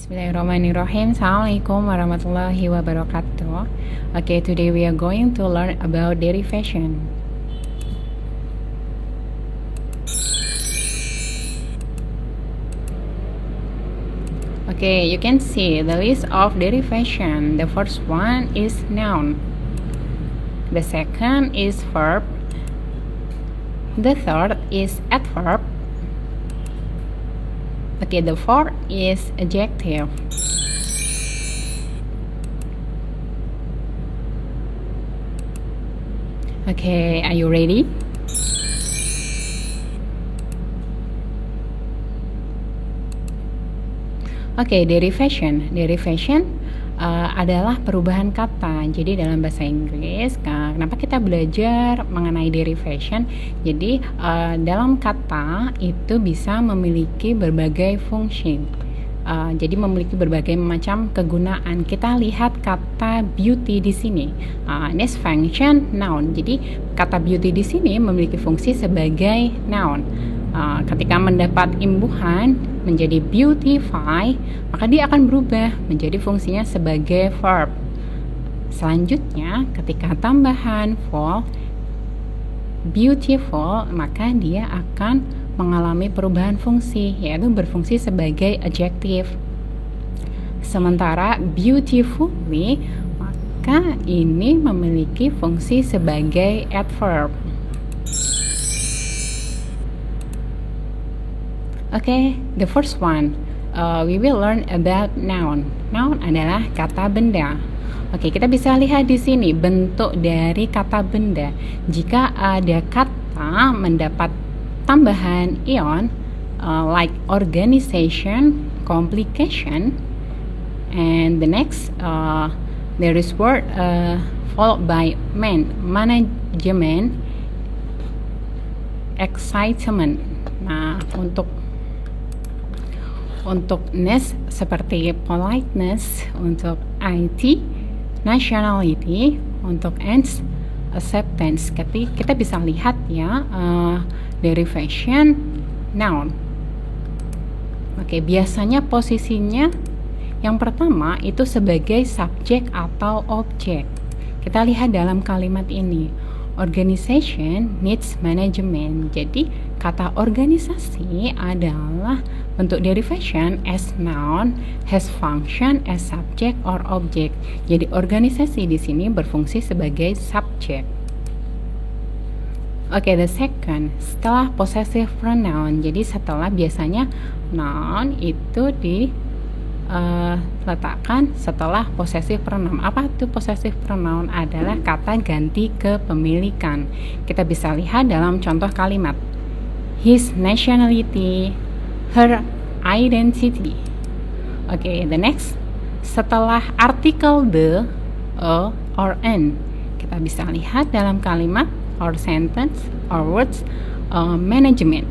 Bismillahirrahmanirrahim. Assalamualaikum warahmatullahi wabarakatuh. Okay, today we are going to learn about derivation. Okay, you can see the list of derivation. The first one is noun. The second is verb. The third is adverb. Okay, the fourth is adjective. Okay, are you ready? Okay, derivation. Derivation adalah perubahan kata. Jadi dalam bahasa Inggris, kenapa kita belajar mengenai derivation? Jadi dalam kata itu bisa memiliki berbagai fungsi. Jadi memiliki berbagai macam kegunaan. Kita lihat kata beauty di sini. This function noun. Jadi kata beauty di sini memiliki fungsi sebagai noun. Ketika mendapat imbuhan menjadi beautify, maka dia akan berubah menjadi fungsinya sebagai verb. Selanjutnya, ketika tambahan full, beautiful, maka dia akan mengalami perubahan fungsi, yaitu berfungsi sebagai adjective. Sementara beautifully, maka ini memiliki fungsi sebagai adverb. Okay, the first one, we will learn about noun. Noun adalah kata benda. Oke, kita bisa lihat di sini bentuk dari kata benda. Jika ada kata mendapat tambahan ion, like organization, complication, and the next, there is word followed by management, excitement. Nah, untuk ness seperti politeness, untuk IT, nationality, untuk ends, acceptance. Kita bisa lihat ya derivation noun. Oke, biasanya posisinya yang pertama itu sebagai subjek atau objek. Kita lihat dalam kalimat ini. Organization needs management. Jadi kata organisasi adalah bentuk derivation as noun, has function as subject or object. Jadi organisasi di sini berfungsi sebagai subjek. Oke, the second, setelah possessive pronoun. Jadi setelah biasanya noun itu diletakkan setelah possessive pronoun. Apa itu possessive pronoun? Adalah kata ganti kepemilikan. Kita bisa lihat dalam contoh kalimat. His nationality, her identity. Okay, the next, setelah artikel the, a, or an, kita bisa lihat dalam kalimat or sentence or words, management.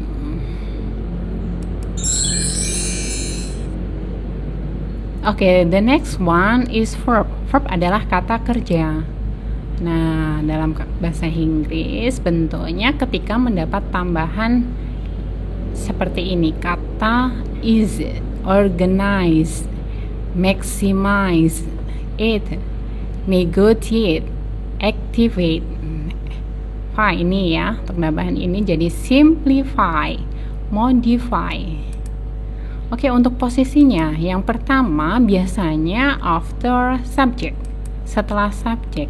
Okay, the next one is verb. Verb adalah kata kerja. Nah, dalam bahasa Inggris bentuknya ketika mendapat tambahan seperti ini, kata is, organize, maximize, eat, negotiate, activate. Ini ya, untuk tambahan ini jadi simplify, modify. Oke, untuk posisinya yang pertama biasanya after subject, setelah subject.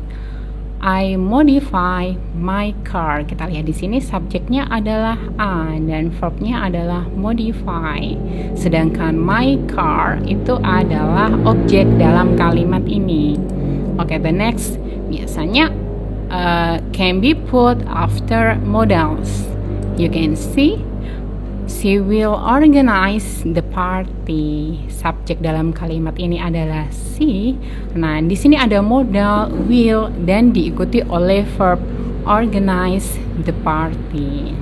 I modify my car. Kita lihat di sini subjeknya adalah I dan verbnya adalah modify. Sedangkan my car itu adalah objek dalam kalimat ini. Oke, the next biasanya can be put after modals. You can see she will organize the party. Subjek dalam kalimat ini adalah she. Nah, di sini ada modal will dan diikuti oleh verb organize the party.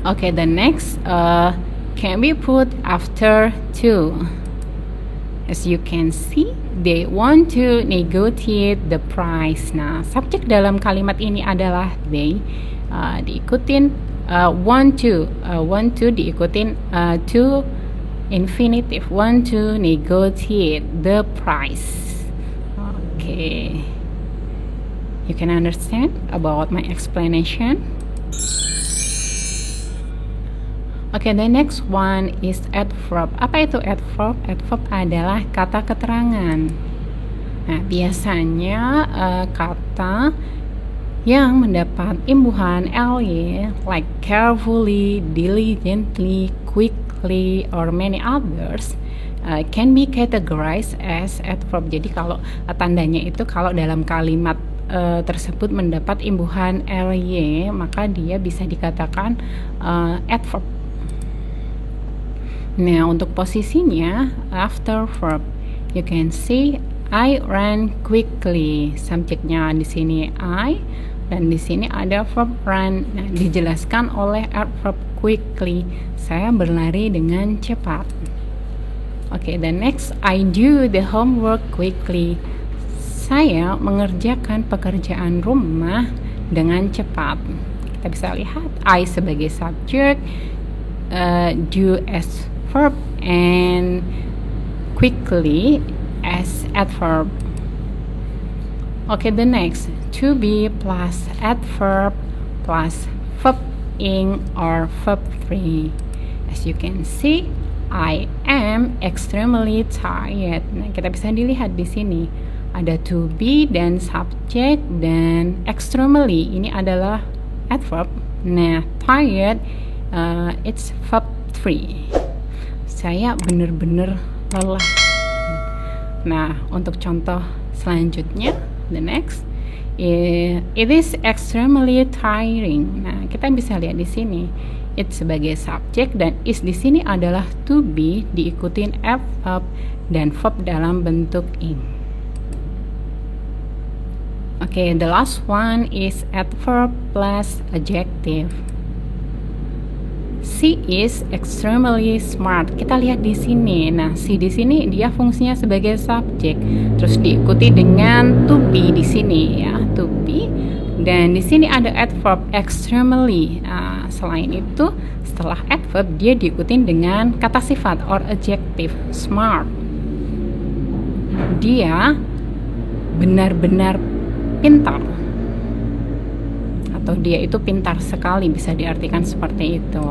Okay, the next can be put after to. As you can see, they want to negotiate the price. Nah, subjek dalam kalimat ini adalah they, diikutin want to diikutin to infinitive, want to negotiate the price. Okay, you can understand about my explanation. Okay, the next one is adverb. Apa itu adverb? Adverb adalah kata keterangan. Nah, biasanya kata yang mendapat imbuhan ly like carefully, diligently, quickly, or many others can be categorized as adverb. Jadi kalau tandanya itu kalau dalam kalimat tersebut mendapat imbuhan ly, maka dia bisa dikatakan adverb. Nah, untuk posisinya after verb, you can see I ran quickly. Subjeknya di sini I, dan di sini ada verb run. Nah, dijelaskan oleh adverb quickly. Saya berlari dengan cepat. Okay, the next, I do the homework quickly. Saya mengerjakan pekerjaan rumah dengan cepat. Kita bisa lihat I sebagai subjek, do as verb, and quickly as adverb. Okay, the next, to be plus adverb plus verb ing or verb 3. As you can see, I am extremely tired. Nah, kita bisa dilihat di sini ada to be dan subject, dan extremely ini adalah adverb. Nah, tired it's verb 3. Saya benar-benar lelah. Nah, untuk contoh selanjutnya, the next, it is extremely tiring. Nah, kita bisa lihat di sini, it sebagai subjek dan is di sini adalah to be diikutin adverb dan verb dalam bentuk ing. Okay, the last one is adverb plus adjective. She is extremely smart. Kita lihat di sini. Nah, she di sini dia fungsinya sebagai subjek, terus diikuti dengan to be di sini ya, to be. Dan di sini ada adverb extremely. Nah, selain itu, setelah adverb dia diikuti dengan kata sifat or adjective, smart. Dia benar-benar pintar. Atau dia itu pintar sekali, bisa diartikan seperti itu.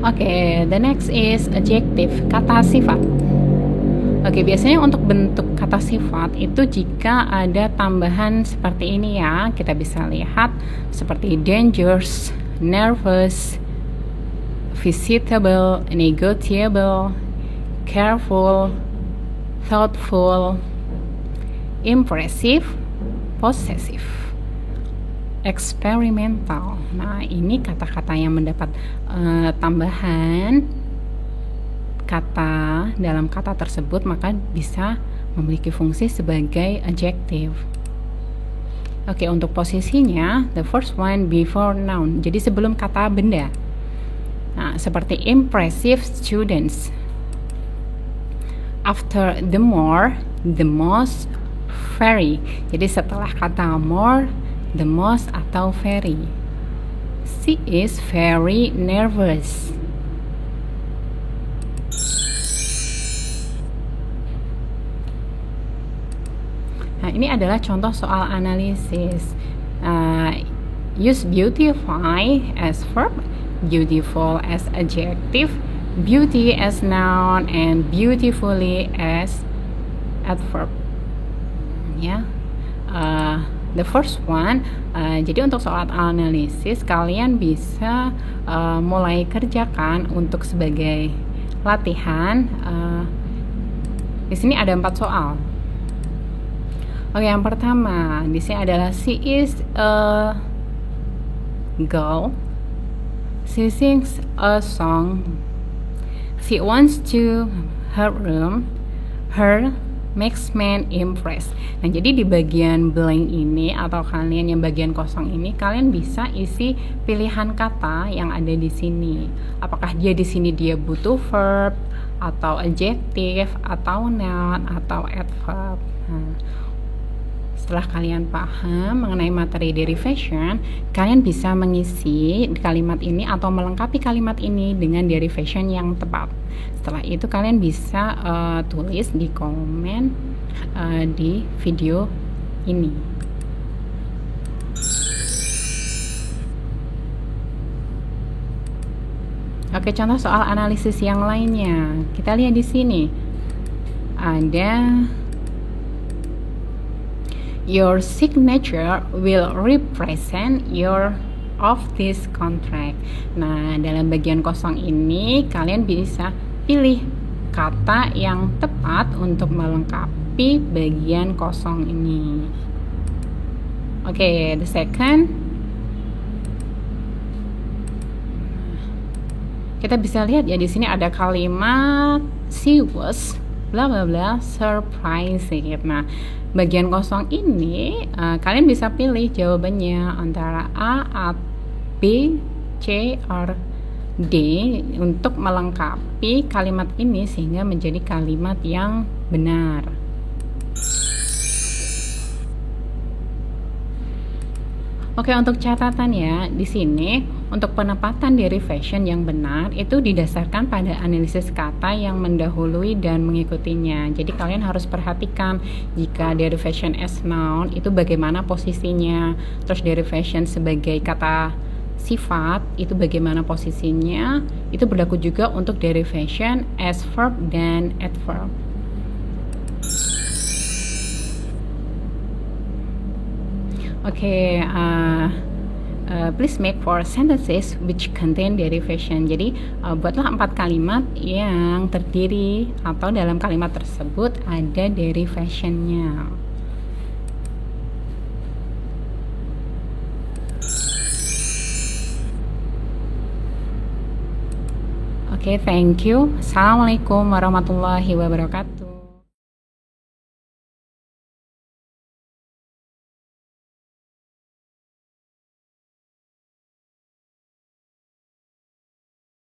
Oke, the next is adjective, kata sifat. Oke, biasanya untuk bentuk kata sifat itu jika ada tambahan seperti ini ya, kita bisa lihat seperti dangerous, nervous, visitable, negotiable, careful, thoughtful, impressive, possessive, experimental. Nah, ini kata-kata yang mendapat tambahan kata dalam kata tersebut, maka bisa memiliki fungsi sebagai adjective. Oke, untuk posisinya, the first one before noun, jadi sebelum kata benda. Nah, seperti impressive students. After the more, the most, very. Jadi setelah kata more, the most atau very. She is very nervous. Nah, ini adalah contoh soal analisis. Use beautify as verb, beautiful as adjective, beauty as noun, and beautifully as adverb. Ya, the first one. Jadi untuk soal analisis kalian bisa mulai kerjakan untuk sebagai latihan. Di sini ada 4 soal. Oke, yang pertama di sini adalah she is a girl. She sings a song. She wants to her room. Her makes man impressed. Nah, jadi di bagian blank ini atau kalian yang bagian kosong ini, kalian bisa isi pilihan kata yang ada di sini. Apakah dia di sini dia butuh verb atau adjective atau noun atau adverb. Nah, Setelah kalian paham mengenai materi derivation, kalian bisa mengisi kalimat ini atau melengkapi kalimat ini dengan derivation yang tepat. Setelah itu kalian bisa tulis di komen di video ini. Oke, contoh soal analisis yang lainnya. Kita lihat di sini. Ada your signature will represent your of this contract. Nah, dalam bagian kosong ini kalian bisa pilih kata yang tepat untuk melengkapi bagian kosong ini. Oke, the second, kita bisa lihat ya di sini ada kalimat she was bla bla bla surprised. Nah, bagian kosong ini kalian bisa pilih jawabannya antara A, B, C, or D untuk melengkapi kalimat ini sehingga menjadi kalimat yang benar. Oke, untuk catatan ya, di sini untuk penempatan derivation yang benar itu didasarkan pada analisis kata yang mendahului dan mengikutinya. Jadi kalian harus perhatikan jika derivation as noun itu bagaimana posisinya, terus derivation sebagai kata sifat itu bagaimana posisinya. Itu berlaku juga untuk derivation as verb dan adverb. Oke, please make 4 sentences which contain derivation. Jadi buatlah 4 kalimat yang terdiri atau dalam kalimat tersebut ada derivationnya. Oke, thank you. Assalamualaikum warahmatullahi wabarakatuh.